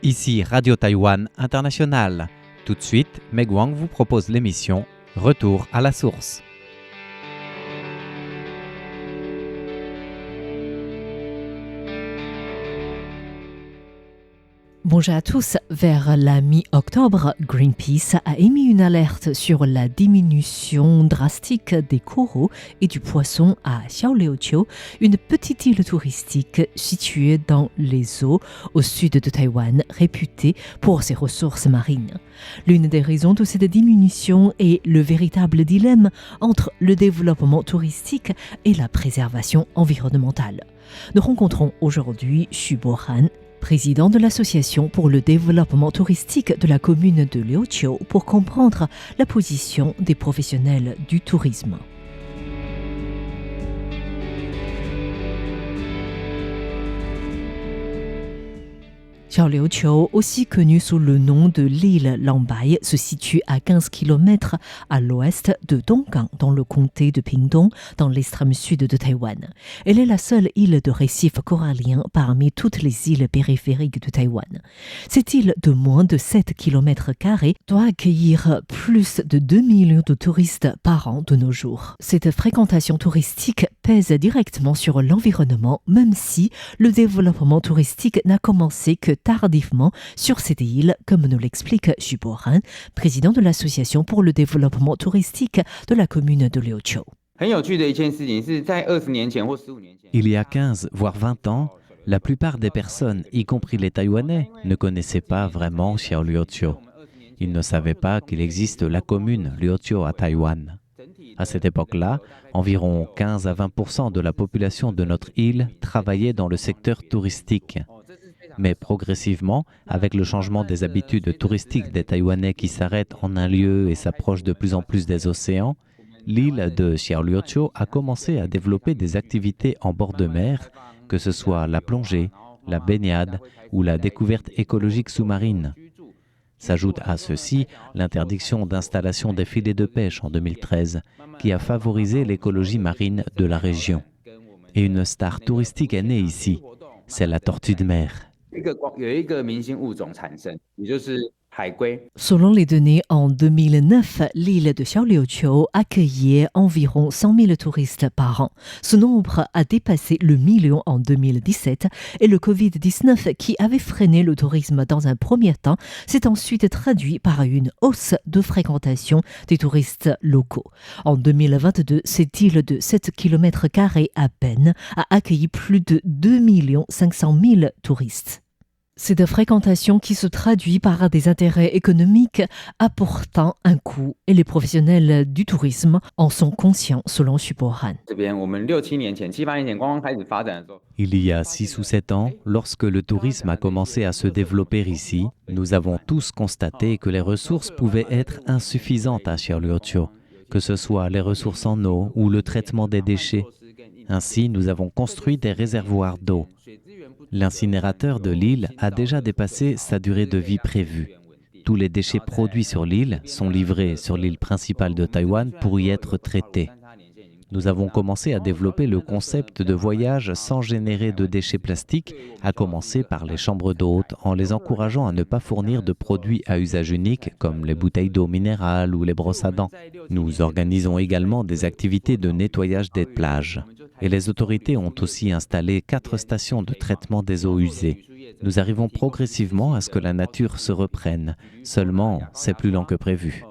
Ici Radio Taïwan International. Tout de suite, Meg Wang vous propose l'émission Retour à la source. Bonjour à tous. Vers la mi-octobre, Greenpeace a émis une alerte sur la diminution drastique des coraux et du poisson à Xiaoliuqiu, une petite île touristique située dans les eaux au sud de Taïwan, réputée pour ses ressources marines. L'une des raisons de cette diminution est le véritable dilemme entre le développement touristique et la préservation environnementale. Nous rencontrons aujourd'hui Xu Bohan, président de l'Association pour le développement touristique de la commune de Liuqiu, pour comprendre la position des professionnels du tourisme. Xiaoliuqiu, aussi connu sous le nom de l'île Lambai, se situe à 15 km à l'ouest de Donggang, dans le comté de Pingtung, dans l'extrême sud de Taïwan. Elle est la seule île de récif corallien parmi toutes les îles périphériques de Taïwan. Cette île de moins de 7 km doit accueillir plus de 2 millions de touristes par an de nos jours. Cette fréquentation touristique pèse directement sur l'environnement, même si le développement touristique n'a commencé que tardivement sur cette île, comme nous l'explique Xu Bohan, président de l'Association pour le développement touristique de la commune de Liuqiu. Il y a 15 voire 20 ans, la plupart des personnes, y compris les Taïwanais, ne connaissaient pas vraiment Xiaoliuqiu. Ils ne savaient pas qu'il existe la commune Liuqiu à Taïwan. À cette époque-là, environ 15 à 20% de la population de notre île travaillait dans le secteur touristique. Mais progressivement, avec le changement des habitudes touristiques des Taïwanais qui s'arrêtent en un lieu et s'approchent de plus en plus des océans, l'île de Xiaoliuqiu a commencé à développer des activités en bord de mer, que ce soit la plongée, la baignade ou la découverte écologique sous-marine. S'ajoute à ceci l'interdiction d'installation des filets de pêche en 2013, qui a favorisé l'écologie marine de la région. Et une star touristique est née ici, c'est la tortue de mer. Selon les données, en 2009, l'île de Xiaoliuqiu accueillait environ 100 000 touristes par an. Ce nombre a dépassé le million en 2017 et le Covid-19, qui avait freiné le tourisme dans un premier temps, s'est ensuite traduit par une hausse de fréquentation des touristes locaux. En 2022, cette île de 7 km à peine a accueilli plus de 2 500 000 touristes. Cette fréquentation qui se traduit par des intérêts économiques a pourtant un coût et les professionnels du tourisme en sont conscients, selon Xu Bohan. Il y a 6 ou 7 ans, lorsque le tourisme a commencé à se développer ici, nous avons tous constaté que les ressources pouvaient être insuffisantes à Xiaoliuqiu, que ce soit les ressources en eau ou le traitement des déchets. Ainsi, nous avons construit des réservoirs d'eau. L'incinérateur de l'île a déjà dépassé sa durée de vie prévue. Tous les déchets produits sur l'île sont livrés sur l'île principale de Taïwan pour y être traités. Nous avons commencé à développer le concept de voyage sans générer de déchets plastiques, à commencer par les chambres d'hôtes, en les encourageant à ne pas fournir de produits à usage unique comme les bouteilles d'eau minérale ou les brosses à dents. Nous organisons également des activités de nettoyage des plages. Et les autorités ont aussi installé 4 stations de traitement des eaux usées. Nous arrivons progressivement à ce que la nature se reprenne. Seulement, c'est plus lent que prévu.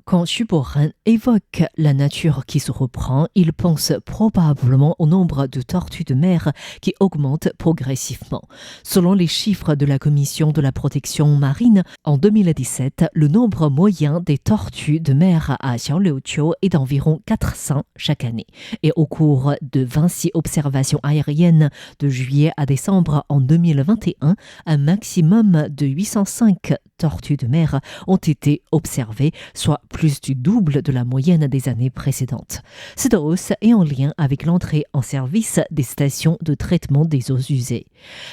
Quand Xu Bohan évoque la nature qui se reprend, il pense probablement au nombre de tortues de mer qui augmente progressivement. Selon les chiffres de la Commission de la protection marine, en 2017, le nombre moyen des tortues de mer à Xiaoliuqiu est d'environ 400 chaque année. Et au cours de 26 observations aériennes de juillet à décembre en 2021, un maximum de 805 tortues de mer ont été observées, soit plus du double de la moyenne des années précédentes. Cette hausse est en lien avec l'entrée en service des stations de traitement des eaux usées.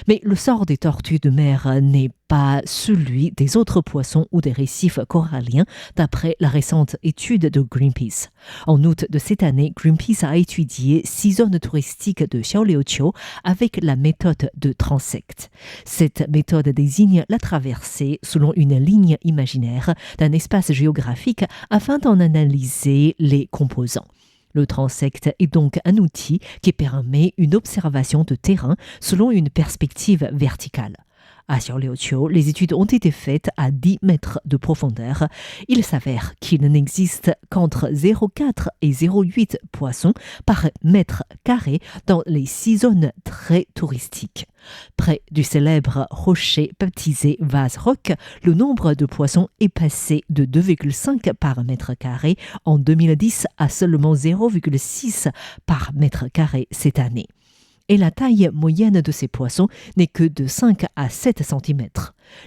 Mais le sort des tortues de mer n'est pas celui des autres poissons ou des récifs coralliens, d'après la récente étude de Greenpeace. En août de cette année, Greenpeace a étudié 6 zones touristiques de Xiaoliuqiu avec la méthode de transect. Cette méthode désigne la traversée selon une ligne imaginaire d'un espace géographique afin d'en analyser les composants. Le transect est donc un outil qui permet une observation de terrain selon une perspective verticale. À Xiaoliuqiu, les études ont été faites à 10 mètres de profondeur. Il s'avère qu'il n'existe qu'entre 0,4 et 0,8 poissons par mètre carré dans les 6 zones très touristiques. Près du célèbre rocher baptisé Vase Rock, le nombre de poissons est passé de 2,5 par mètre carré en 2010 à seulement 0,6 par mètre carré cette année. Et la taille moyenne de ces poissons n'est que de 5 à 7 cm.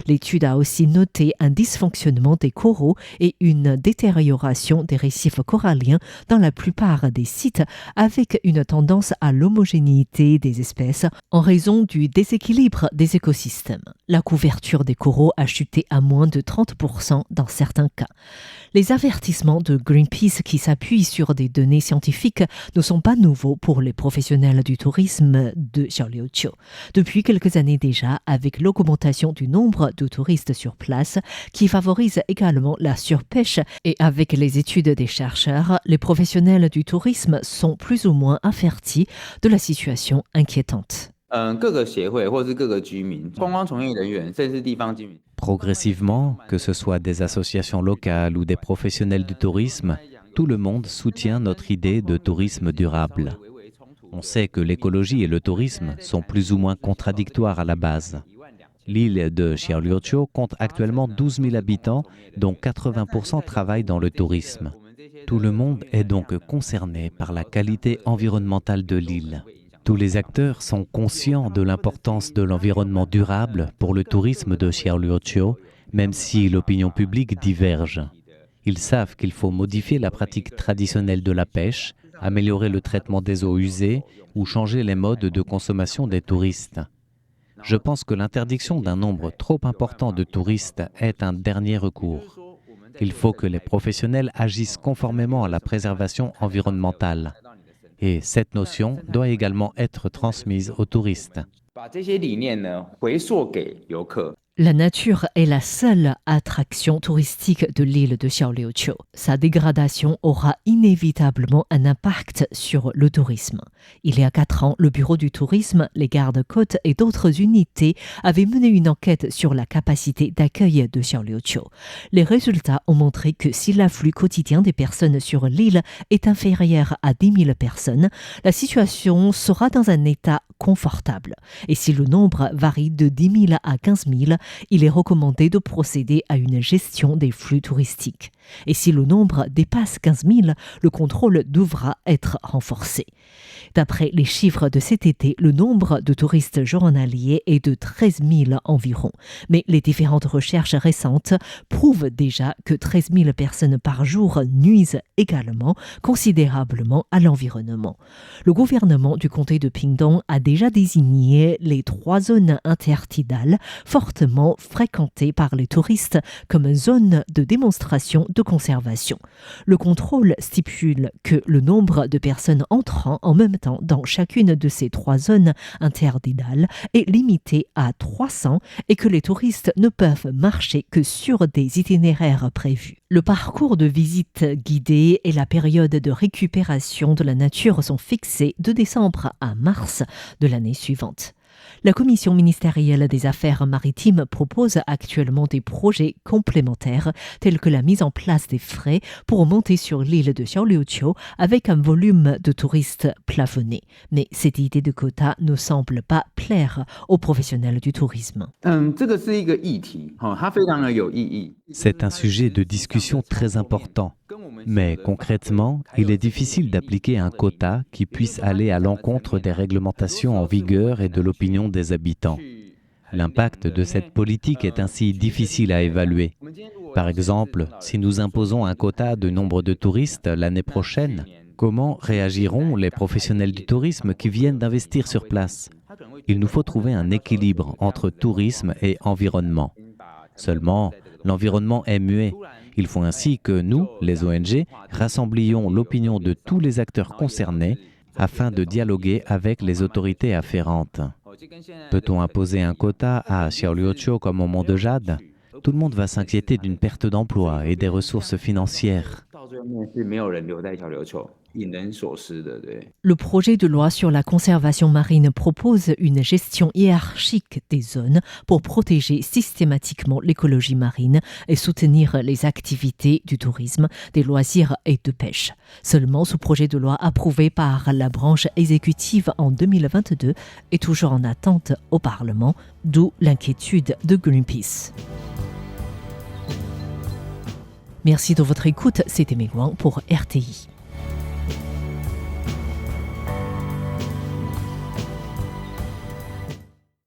L'étude a aussi noté un dysfonctionnement des coraux et une détérioration des récifs coralliens dans la plupart des sites, avec une tendance à l'homogénéité des espèces en raison du déséquilibre des écosystèmes. La couverture des coraux a chuté à moins de 30% dans certains cas. Les avertissements de Greenpeace qui s'appuient sur des données scientifiques ne sont pas nouveaux pour les professionnels du tourisme de Xiaoliuqiu. Depuis quelques années déjà, avec l'augmentation du nombre de touristes sur place, qui favorise également la surpêche, et avec les études des chercheurs, les professionnels du tourisme sont plus ou moins avertis de la situation inquiétante. Progressivement, que ce soit des associations locales ou des professionnels du tourisme, tout le monde soutient notre idée de tourisme durable. On sait que l'écologie et le tourisme sont plus ou moins contradictoires à la base. L'île de Xiaoliuqiu compte actuellement 12 000 habitants, dont 80% travaillent dans le tourisme. Tout le monde est donc concerné par la qualité environnementale de l'île. Tous les acteurs sont conscients de l'importance de l'environnement durable pour le tourisme de Xiaoliuqiu, même si l'opinion publique diverge. Ils savent qu'il faut modifier la pratique traditionnelle de la pêche, améliorer le traitement des eaux usées ou changer les modes de consommation des touristes. Je pense que l'interdiction d'un nombre trop important de touristes est un dernier recours. Il faut que les professionnels agissent conformément à la préservation environnementale. Et cette notion doit également être transmise aux touristes. La nature est la seule attraction touristique de l'île de Xiaoliuqiu. Sa dégradation aura inévitablement un impact sur le tourisme. Il y a 4 ans, le Bureau du tourisme, les gardes-côtes et d'autres unités avaient mené une enquête sur la capacité d'accueil de Xiaoliuqiu. Les résultats ont montré que si l'afflux quotidien des personnes sur l'île est inférieur à 10 000 personnes, la situation sera dans un état confortable. Et si le nombre varie de 10 000 à 15 000, il est recommandé de procéder à une gestion des flux touristiques. Et si le nombre dépasse 15 000, le contrôle devra être renforcé. D'après les chiffres de cet été, le nombre de touristes journaliers est de 13 000 environ. Mais les différentes recherches récentes prouvent déjà que 13 000 personnes par jour nuisent également considérablement à l'environnement. Le gouvernement du comté de Pingdong a déjà désigné les 3 zones intertidales fortement fréquentées par les touristes comme zones de démonstration de conservation. Le contrôle stipule que le nombre de personnes entrant en même temps dans chacune de ces 3 zones interdidales est limité à 300 et que les touristes ne peuvent marcher que sur des itinéraires prévus. Le parcours de visite guidée et la période de récupération de la nature sont fixés de décembre à mars de l'année suivante. La Commission ministérielle des Affaires maritimes propose actuellement des projets complémentaires tels que la mise en place des frais pour monter sur l'île de Xiaoliuqiu avec un volume de touristes plafonné. Mais cette idée de quota ne semble pas plaire aux professionnels du tourisme. C'est un sujet de discussion très important. Mais concrètement, il est difficile d'appliquer un quota qui puisse aller à l'encontre des réglementations en vigueur et de l'opinion des habitants. L'impact de cette politique est ainsi difficile à évaluer. Par exemple, si nous imposons un quota de nombre de touristes l'année prochaine, comment réagiront les professionnels du tourisme qui viennent d'investir sur place ? Il nous faut trouver un équilibre entre tourisme et environnement. Seulement, l'environnement est muet. Il faut ainsi que nous, les ONG, rassemblions l'opinion de tous les acteurs concernés afin de dialoguer avec les autorités afférentes. Peut-on imposer un quota à Xiaoliuqiu comme au Mont de Jade? Tout le monde va s'inquiéter d'une perte d'emploi et des ressources financières. Le projet de loi sur la conservation marine propose une gestion hiérarchique des zones pour protéger systématiquement l'écologie marine et soutenir les activités du tourisme, des loisirs et de pêche. Seulement, ce projet de loi approuvé par la branche exécutive en 2022 est toujours en attente au Parlement, d'où l'inquiétude de Greenpeace. Merci de votre écoute, c'était Mei Guang pour RTI.